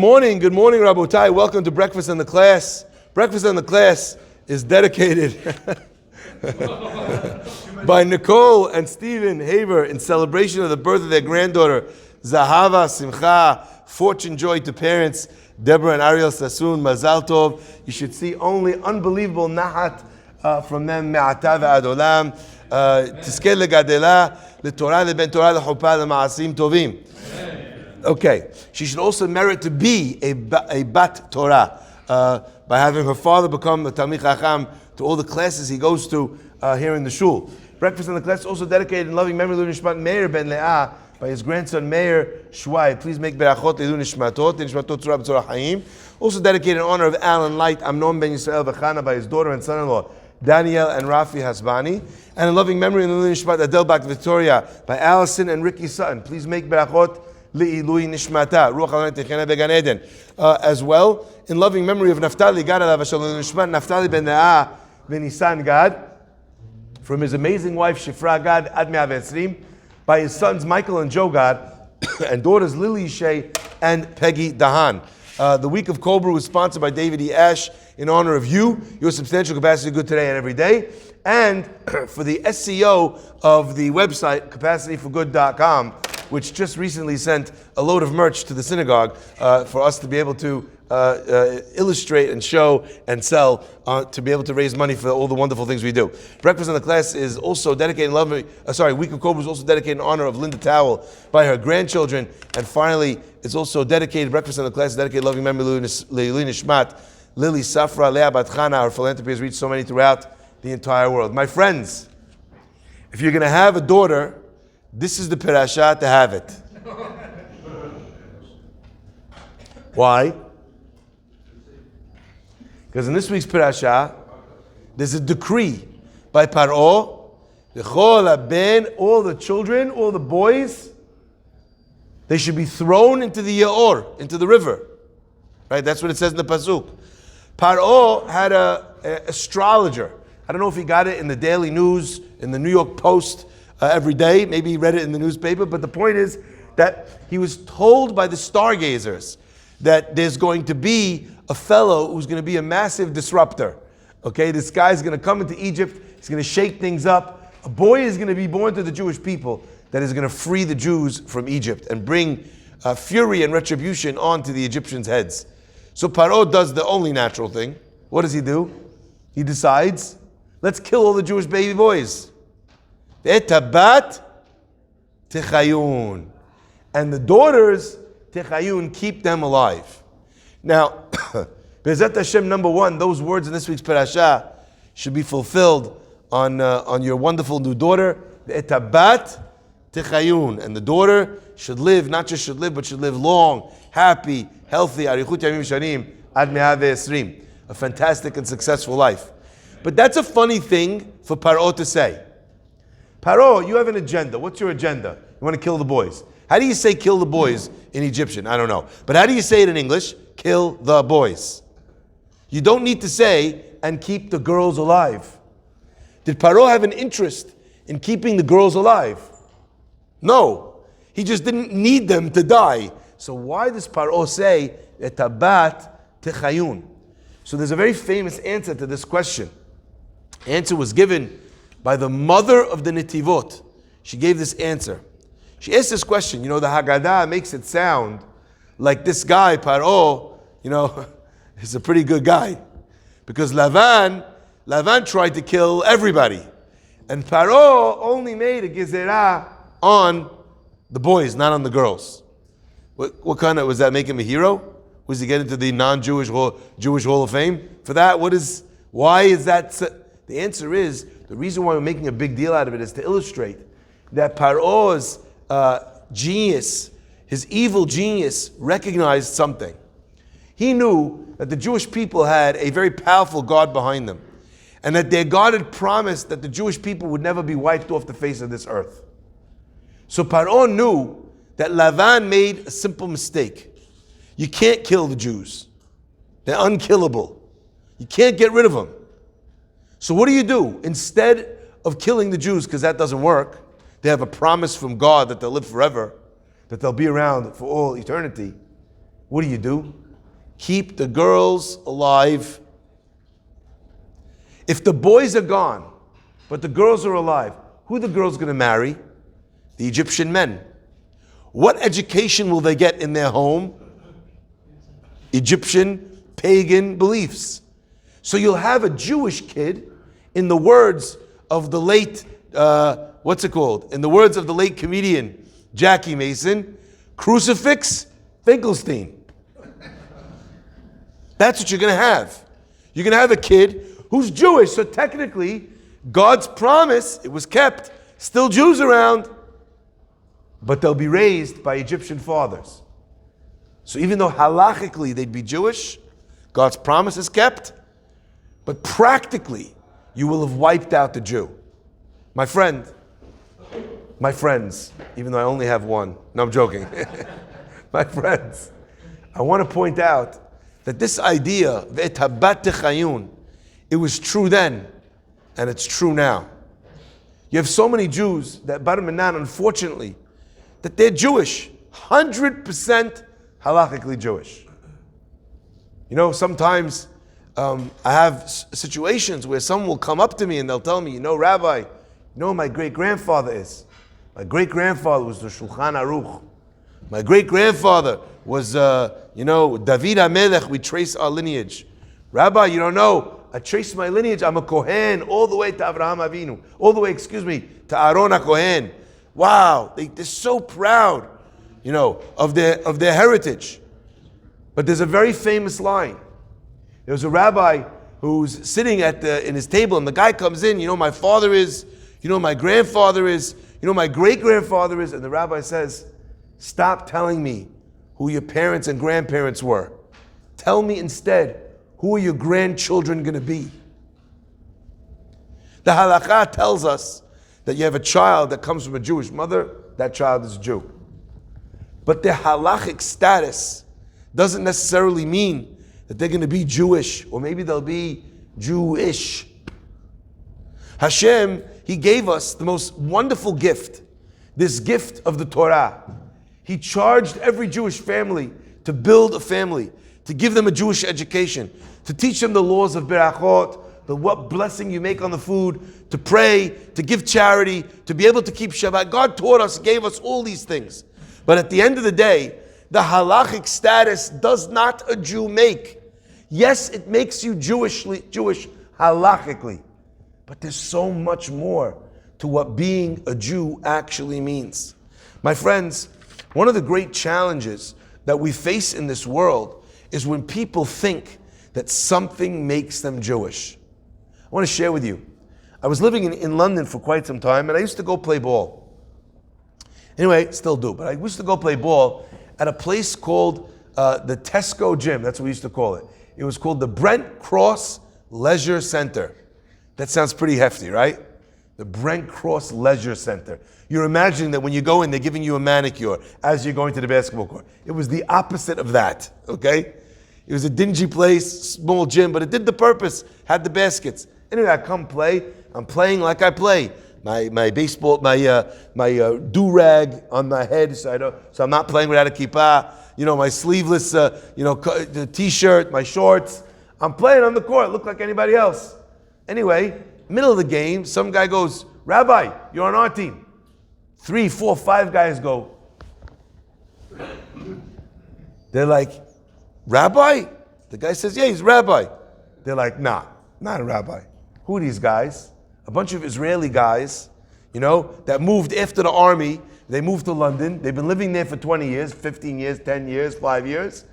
morning, Rabotai. Welcome to Breakfast in the Class. Breakfast in the Class is dedicated by Nicole and Stephen Haver in celebration of the birth of their granddaughter, Zahava Simcha. Fortune, joy to parents, Deborah and Ariel Sassoon, Mazal Tov. You should see only unbelievable nahat from them. Me'ata ve'ad olam. Tizkeh legadela, leTorah, leben Torah, lechuppah, lema'asim tovim. Okay, she should also merit to be a bat Torah by having her father become the Talmid Chacham to all the classes he goes to here in the shul. Breakfast in the Class is also dedicated in loving memory of Nishmat Meir ben Leah by his grandson Meir Shwai. Please make berachot leilu nishmatot, nishmatot tzura b'tzora chaim. Also dedicated in honor of Alan Light, Amnon ben Yisrael V'chana by his daughter and son-in-law Daniel and Rafi Hasbani. And in loving memory of leilu nishmat Adel Bat Victoria by Allison and Ricky Sutton. Please make berachot Le'ilui Nishmata, Ruach HaLonet Techena Began Eden. As well, in loving memory of Naftali Gad Alav Shalom Nishmat, Naftali ben Ne'ah ben Nisan Gad, from his amazing wife Shifra Gad Ad Me'ah Ve'esrim, by his sons Michael and Joe Gad, and daughters Lily Shea and Peggy Dahan. The week of Cobra was sponsored by David E. Ash in honor of you, your substantial capacity good today and every day, and for the SEO of the website capacityforgood.com, which just recently sent a load of merch to the synagogue for us to be able to illustrate and show and sell to be able to raise money for all the wonderful things we do. Breakfast in the Class is also dedicated in love. Week of Cobra is also dedicated in honor of Linda Towell by her grandchildren. And finally, it's also dedicated, Breakfast in the Class is dedicated loving memory Leili Nishmat, Lily Safra, Leah Bat Chana. Her philanthropy has reached so many throughout the entire world. My friends, if you're going to have a daughter, this is the parasha to have it. Why? Because in this week's parasha, there's a decree by Paro, all the children, all the boys, they should be thrown into the Yaor, into the river. Right? That's what it says in the pasuk. Paro had an astrologer. I don't know if he got it in the Daily News, in the New York Post, every day. Maybe he read it in the newspaper. But the point is that he was told by the stargazers that there's going to be a fellow who's going to be a massive disruptor. Okay, this guy's going to come into Egypt. He's going to shake things up. A boy is going to be born to the Jewish people that is going to free the Jews from Egypt and bring fury and retribution onto the Egyptians' heads. So Paro does the only natural thing. What does he do? He decides, let's kill all the Jewish baby boys. Etabat techayun, and the daughters techayun, keep them alive. Now, Bezat Hashem, number one, those words in this week's parasha should be fulfilled on your wonderful new daughter. Etabat techayun, and the daughter should live, not just should live, but should live long, happy, healthy. Arichut yamim shanim ad me'ah ve'esrim, a fantastic and successful life. But that's a funny thing for Paro to say. Paro, you have an agenda. What's your agenda? You want to kill the boys. How do you say kill the boys in Egyptian? I don't know. But how do you say it in English? Kill the boys. You don't need to say, and keep the girls alive. Did Paro have an interest in keeping the girls alive? No. He just didn't need them to die. So why does Paro say, etabat techayun? So there's a very famous answer to this question. The answer was given by the mother of the Netivot. She gave this answer. She asked this question. The Haggadah makes it sound like this guy, Paro, is a pretty good guy. Because Lavan tried to kill everybody. And Paro only made a gezerah on the boys, not on the girls. What kind of, was that make him a hero? Was he get into the non-Jewish Jewish Hall of Fame? For that, why is that? The answer is, the reason why we're making a big deal out of it is to illustrate that Paro's genius, his evil genius, recognized something. He knew that the Jewish people had a very powerful God behind them, and that their God had promised that the Jewish people would never be wiped off the face of this earth. So Paro knew that Lavan made a simple mistake. You can't kill the Jews. They're unkillable. You can't get rid of them. So what do? Instead of killing the Jews, because that doesn't work, they have a promise from God that they'll live forever, that they'll be around for all eternity. What do? Keep the girls alive. If the boys are gone, but the girls are alive, who are the girls going to marry? The Egyptian men. What education will they get in their home? Egyptian pagan beliefs. So you'll have a Jewish kid, in the words of the late, in the words of the late comedian Jackie Mason, crucifix Finkelstein. That's what you're going to have. You're going to have a kid who's Jewish, so technically, God's promise, it was kept, still Jews around, but they'll be raised by Egyptian fathers. So even though halachically they'd be Jewish, God's promise is kept, but practically, you will have wiped out the Jew. My friends, even though I only have one. No, I'm joking. My friends, I want to point out that this idea, ve'etabat techayun, it was true then, and it's true now. You have so many Jews that bar minan, unfortunately, that they're Jewish, 100% halakhically Jewish. You know, sometimes I have situations where someone will come up to me and they'll tell me, Rabbi, you know who my great-grandfather is? My great-grandfather was the Shulchan Aruch. My great-grandfather was, David HaMelech. We trace our lineage. Rabbi, you don't know. I trace my lineage. I'm a Kohen all the way to Avraham Avinu. All the way, to Aaron HaKohen. Wow, they're so proud, of their heritage. But there's a very famous line. There was a rabbi who's sitting in his table, and the guy comes in. My father is. My grandfather is. My great-grandfather is. And the rabbi says, stop telling me who your parents and grandparents were. Tell me instead, who are your grandchildren going to be? The halakha tells us that you have a child that comes from a Jewish mother, that child is a Jew. But their halachic status doesn't necessarily mean that they're going to be Jewish, or maybe they'll be Jewish. Hashem, He gave us the most wonderful gift, this gift of the Torah. He charged every Jewish family to build a family, to give them a Jewish education, to teach them the laws of berachot, what blessing you make on the food, to pray, to give charity, to be able to keep Shabbat. God taught us, gave us all these things. But at the end of the day, the halachic status does not a Jew make. Yes, it makes you Jewish halachically, but there's so much more to what being a Jew actually means. My friends, one of the great challenges that we face in this world is when people think that something makes them Jewish. I want to share with you. I was living in London for quite some time, and I used to go play ball. Anyway, still do, but I used to go play ball at a place called the Tesco Gym. That's what we used to call it. It was called the Brent Cross Leisure Center. That sounds pretty hefty, right? The Brent Cross Leisure Center. You're imagining that when you go in, they're giving you a manicure as you're going to the basketball court. It was the opposite of that, okay? It was a dingy place, small gym, but it did the purpose, had the baskets. Anyway, I come play. I'm playing like I play. My baseball, my do-rag on my head, so I'm not playing without a kippah. My sleeveless, the t-shirt, my shorts. I'm playing on the court, look like anybody else. Anyway, middle of the game, some guy goes, Rabbi, you're on our team. 3, 4, 5 guys go. They're like, Rabbi? The guy says, yeah, he's Rabbi. They're like, nah, not a rabbi. Who are these guys? A bunch of Israeli guys, that moved after the army. They moved to London. They've been living there for 20 years, 15 years, 10 years, 5 years.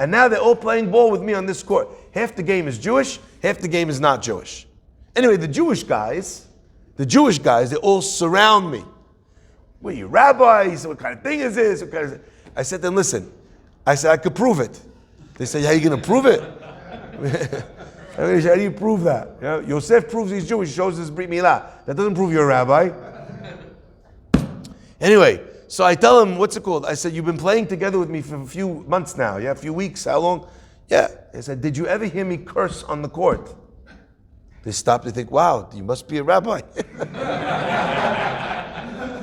And now they're all playing ball with me on this court. Half the game is Jewish, half the game is not Jewish. Anyway, the Jewish guys, they all surround me. What are you, rabbi? He said, what kind of thing is this? I said to them, listen, I could prove it. They said, how are you going to prove it? How do you prove that? Yosef proves he's Jewish, he shows his Brit Milah. That doesn't prove you're a rabbi. Anyway, so I tell him, what's it called? I said, you've been playing together with me for a few months now, a few weeks, how long? Yeah. I said, did you ever hear me curse on the court? They stop, they think, wow, you must be a rabbi.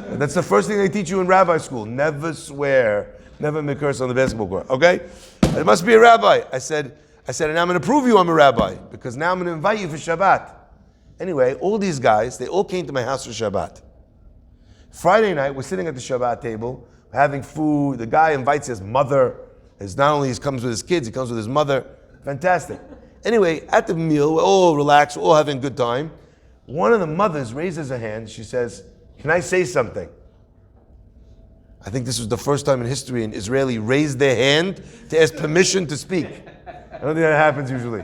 And that's the first thing they teach you in rabbi school. Never swear, never make curse on the basketball court, okay? It must be a rabbi. I said, and I'm going to prove you I'm a rabbi, because now I'm going to invite you for Shabbat. Anyway, all these guys, they all came to my house for Shabbat. Friday night, we're sitting at the Shabbat table, having food. The guy invites his mother. Not only he comes with his kids, he comes with his mother. Fantastic. Anyway, at the meal, we're all relaxed, we're all having a good time. One of the mothers raises her hand. She says, "Can I say something?" I think this was the first time in history an Israeli raised their hand to ask permission to speak. I don't think that happens usually.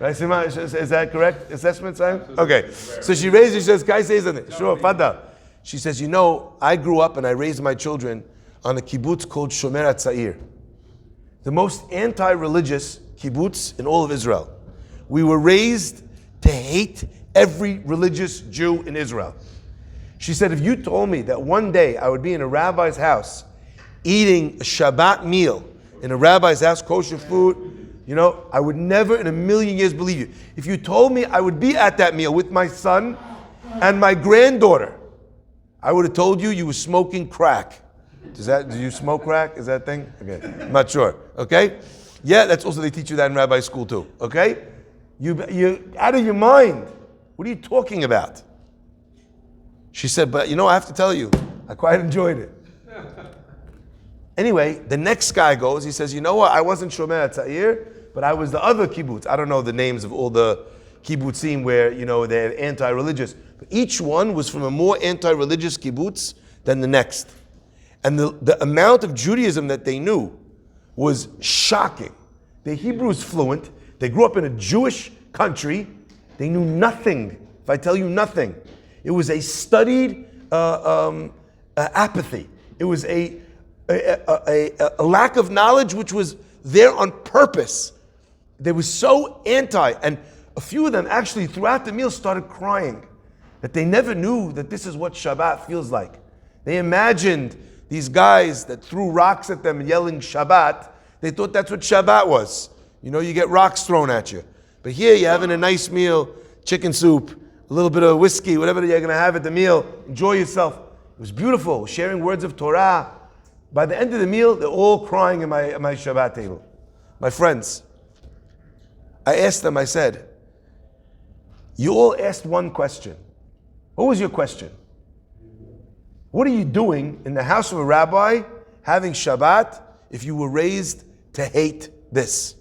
Right, Sima? Is that correct assessment, Simon? Okay. So she raised, she says, "Can I say something?" Sure, Fada. She says, "You know, I grew up and I raised my children on a kibbutz called Shomot Are We Jewish. The most anti-religious kibbutz in all of Israel. We were raised to hate every religious Jew in Israel." She said, "If you told me that one day I would be in a rabbi's house eating a Shabbat meal in a rabbi's house, kosher food, I would never in a million years believe you. If you told me I would be at that meal with my son and my granddaughter, I would have told you were smoking crack." Do you smoke crack? Is that a thing? Okay, I'm not sure. Okay? Yeah, that's also, they teach you that in rabbi school too. Okay? You're out of your mind. What are you talking about? She said, "But I have to tell you, I quite enjoyed it." Anyway, the next guy goes, he says, "You know what? I wasn't Shomot Are We Jewish, but I was the other kibbutz." I don't know the names of all the kibbutzim where, they're anti-religious. But each one was from a more anti-religious kibbutz than the next. And the amount of Judaism that they knew was shocking. The Hebrew is fluent. They grew up in a Jewish country. They knew nothing. If I tell you nothing, it was a studied apathy. It was a lack of knowledge which was there on purpose. They were so anti, and a few of them actually throughout the meal started crying that they never knew that this is what Shabbat feels like. They imagined these guys that threw rocks at them yelling Shabbat. They thought that's what Shabbat was. You get rocks thrown at you. But here you're having a nice meal, chicken soup, a little bit of whiskey, whatever you're going to have at the meal. Enjoy yourself. It was beautiful, sharing words of Torah. By the end of the meal, they're all crying at my Shabbat table. My friends, I asked them, I said, "You all asked one question. What was your question? What are you doing in the house of a rabbi having Shabbat if you were raised to hate this?"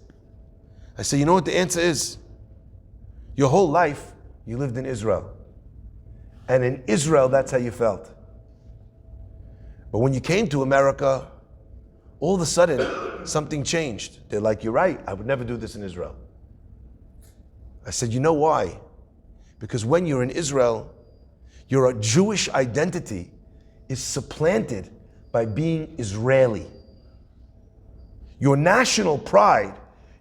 I said, "You know what the answer is? Your whole life, you lived in Israel. And in Israel, that's how you felt. But when you came to America, all of a sudden, something changed. They're like, 'You're right, I would never do this in Israel.' I said, 'You know why? Because when you're in Israel, your Jewish identity is supplanted by being Israeli. Your national pride,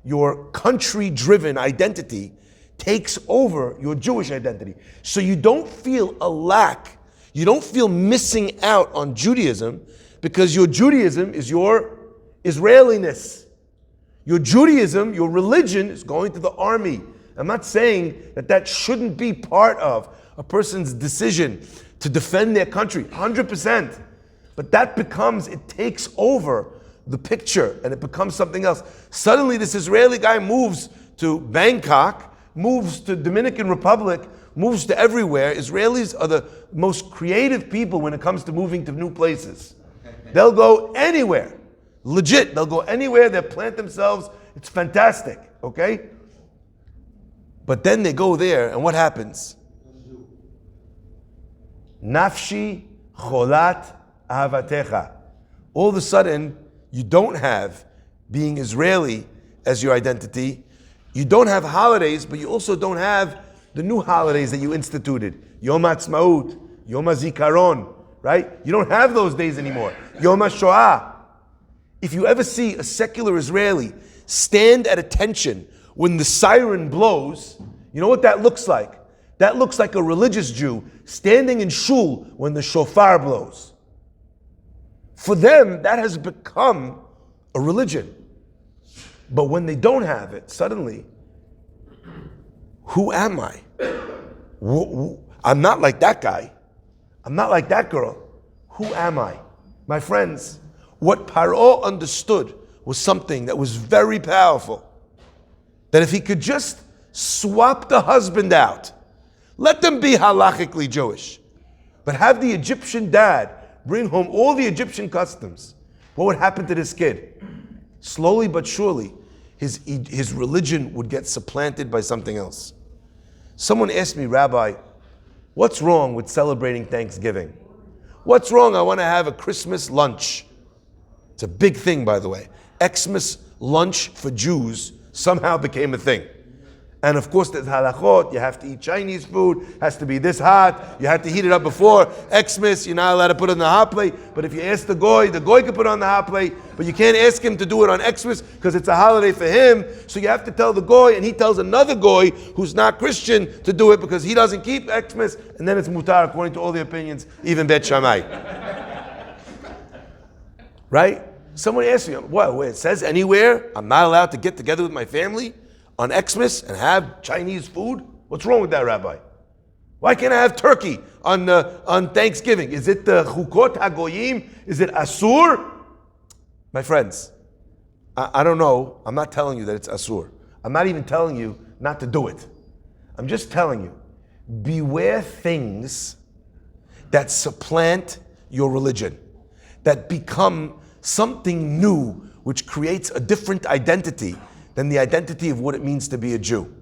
your country-driven identity takes over your Jewish identity. So you don't feel a lack, you don't feel missing out on Judaism, because your Judaism is your Israeliness. Your Judaism, your religion is going to the army. I'm not saying that shouldn't be part of a person's decision to defend their country, 100%. But that it takes over the picture and it becomes something else. Suddenly this Israeli guy moves to Bangkok, moves to Dominican Republic, moves to everywhere. Israelis are the most creative people when it comes to moving to new places. They'll go anywhere. Legit, they'll go anywhere, they'll plant themselves. It's fantastic, okay? But then they go there, and what happens? Nafshi cholat ahavatecha. All of a sudden, you don't have being Israeli as your identity. You don't have holidays, but you also don't have the new holidays that you instituted. Yom Ha'atzmaut, Yom HaZikaron, right? You don't have those days anymore. Yom HaShoah. If you ever see a secular Israeli stand at attention when the siren blows, you know what that looks like? That looks like a religious Jew standing in shul when the shofar blows. For them, that has become a religion. But when they don't have it, suddenly, who am I? I'm not like that guy. I'm not like that girl. Who am I? My friends, what Paro understood was something that was very powerful. That if he could just swap the husband out, let them be halachically Jewish, but have the Egyptian dad bring home all the Egyptian customs, what would happen to this kid? Slowly but surely, his religion would get supplanted by something else. Someone asked me, Rabbi, what's wrong with celebrating Thanksgiving? What's wrong? I want to have a Christmas lunch. It's a big thing, by the way. Xmas lunch for Jews somehow became a thing. And of course, there's halachot. You have to eat Chinese food. Has to be this hot. You have to heat it up before Xmas. You're not allowed to put it on the hot plate. But if you ask the goy can put it on the hot plate. But you can't ask him to do it on Xmas because it's a holiday for him. So you have to tell the goy, and he tells another goy who's not Christian to do it because he doesn't keep Xmas. And then it's mutar according to all the opinions, even Bet Shammai. Right? Someone asked me, well, it says anywhere I'm not allowed to get together with my family on Xmas and have Chinese food? What's wrong with that, Rabbi? Why can't I have turkey on Thanksgiving? Is it the Chukot HaGoyim? Is it Asur? My friends, I don't know. I'm not telling you that it's Asur. I'm not even telling you not to do it. I'm just telling you, beware things that supplant your religion, that become something new, which creates a different identity than the identity of what it means to be a Jew.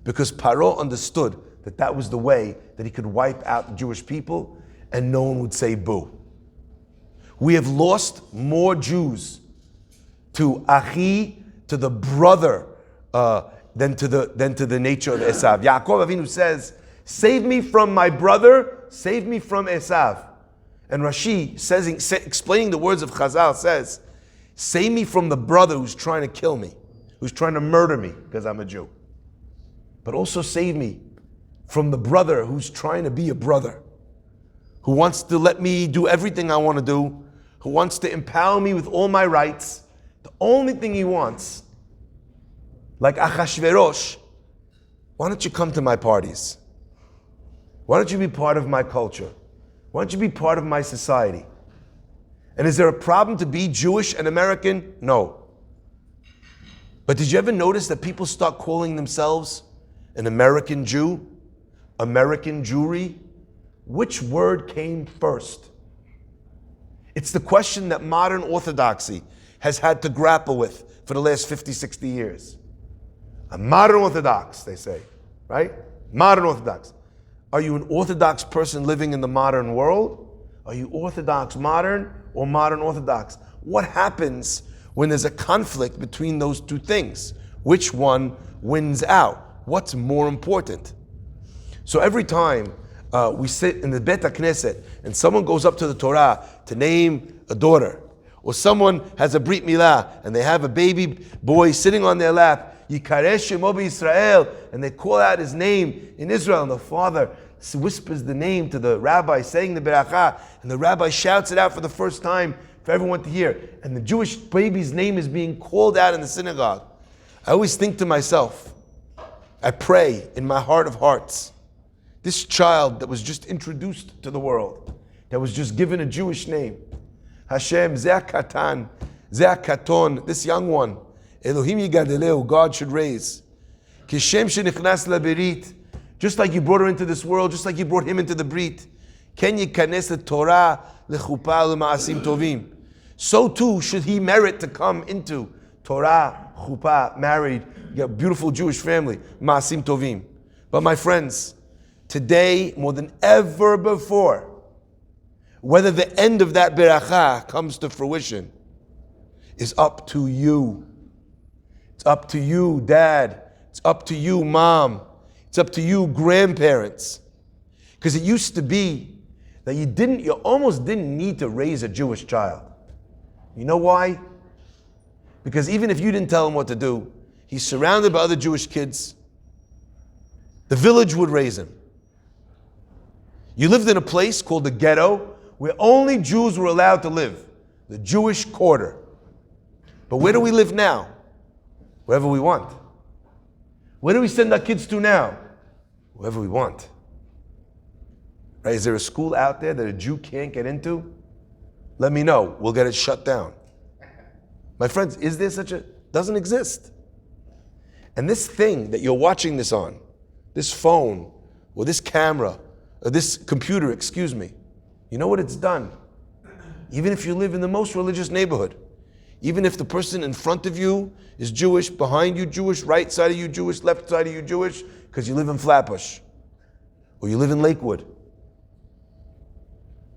Because Paro understood that that was the way that he could wipe out the Jewish people and no one would say boo. We have lost more Jews to Achi, to the brother, than to the nature of Esav. Yaakov Avinu says, save me from my brother, save me from Esav. And Rashi, explaining the words of Chazal, says, save me from the brother who's trying to kill me, who's trying to murder me because I'm a Jew. But also save me from the brother who's trying to be a brother, who wants to let me do everything I want to do, who wants to empower me with all my rights. The only thing he wants, like Achashverosh, why don't you come to my parties? Why don't you be part of my culture? Why don't you be part of my society? And is there a problem to be Jewish and American? No. But did you ever notice that people start calling themselves an American Jew? American Jewry? Which word came first? It's the question that modern Orthodoxy has had to grapple with for the last 50, 60 years. A modern Orthodox, they say, right? Modern Orthodox. Are you an Orthodox person living in the modern world? Are you Orthodox modern or modern Orthodox? What happens when there's a conflict between those two things? Which one wins out? What's more important? So every time we sit in the Bet HaKnesset and someone goes up to the Torah to name a daughter, or someone has a Brit Milah and they have a baby boy sitting on their lap, Yikareh Shemo B'Yisrael, and they call out his name in Israel, and the father whispers the name to the rabbi saying the beracha, and the rabbi shouts it out for the first time for everyone to hear, and the Jewish baby's name is being called out in the synagogue. I always think to myself, I pray in my heart of hearts, this child that was just introduced to the world, that was just given a Jewish name, Hashem, Zeh Katan, Zeh Katon, this young one, Elohim Yigadeleu, God should raise. Kishem shenichnas laberit, just like you brought her into this world, just like you brought him into the Brit. Ken yikanes leTorah lechupa lemaasim tovim. So too should he merit to come into Torah, chuppah, married, you got a beautiful Jewish family, maasim tovim. But my friends, today more than ever before, whether the end of that beracha comes to fruition is up to you. It's up to you, Dad. It's up to you, Mom. It's up to you, grandparents. Because it used to be that you almost didn't need to raise a Jewish child. You know why? Because even if you didn't tell him what to do, he's surrounded by other Jewish kids. The village would raise him. You lived in a place called the ghetto where only Jews were allowed to live, the Jewish quarter. But where do we live now? Wherever we want. Where do we send our kids to now? Wherever we want. Right? Is there a school out there that a Jew can't get into? Let me know. We'll get it shut down. My friends, is there such a, doesn't exist. And this thing that you're watching this on, this phone, or this camera, or this computer, excuse me, you know what it's done? Even if you live in the most religious neighborhood, even if the person in front of you is Jewish, behind you Jewish, right side of you Jewish, left side of you Jewish, because you live in Flatbush, or you live in Lakewood,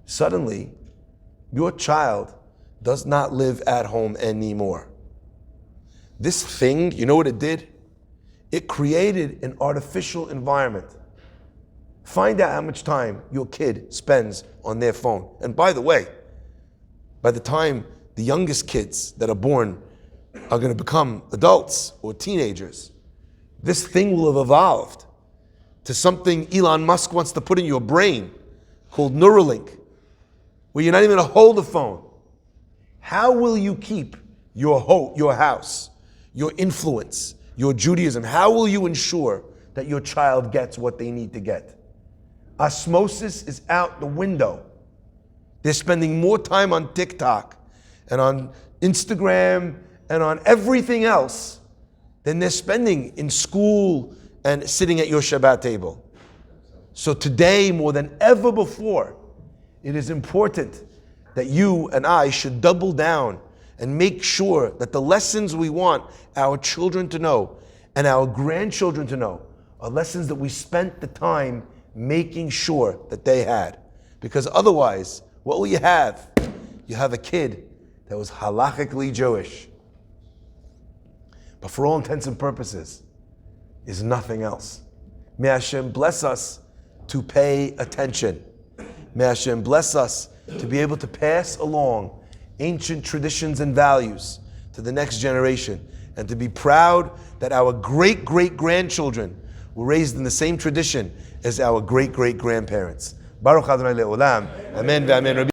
suddenly, your child does not live at home anymore. This thing, you know what it did? It created an artificial environment. Find out how much time your kid spends on their phone. And by the way, by the time the youngest kids that are born are going to become adults or teenagers, this thing will have evolved to something Elon Musk wants to put in your brain called Neuralink, where you're not even going to hold the phone. How will you keep your house, your influence, your Judaism? How will you ensure that your child gets what they need to get? Osmosis is out the window. They're spending more time on TikTok and on Instagram and on everything else than they're spending in school and sitting at your Shabbat table. So today, more than ever before, it is important that you and I should double down and make sure that the lessons we want our children to know and our grandchildren to know are lessons that we spent the time making sure that they had. Because otherwise, what will you have? You have a kid that was halachically Jewish, but for all intents and purposes, is nothing else. May Hashem bless us to pay attention. May Hashem bless us to be able to pass along ancient traditions and values to the next generation, and to be proud that our great-great-grandchildren were raised in the same tradition as our great-great-grandparents. Baruch Adonai Le'olam. Amen ve'amen.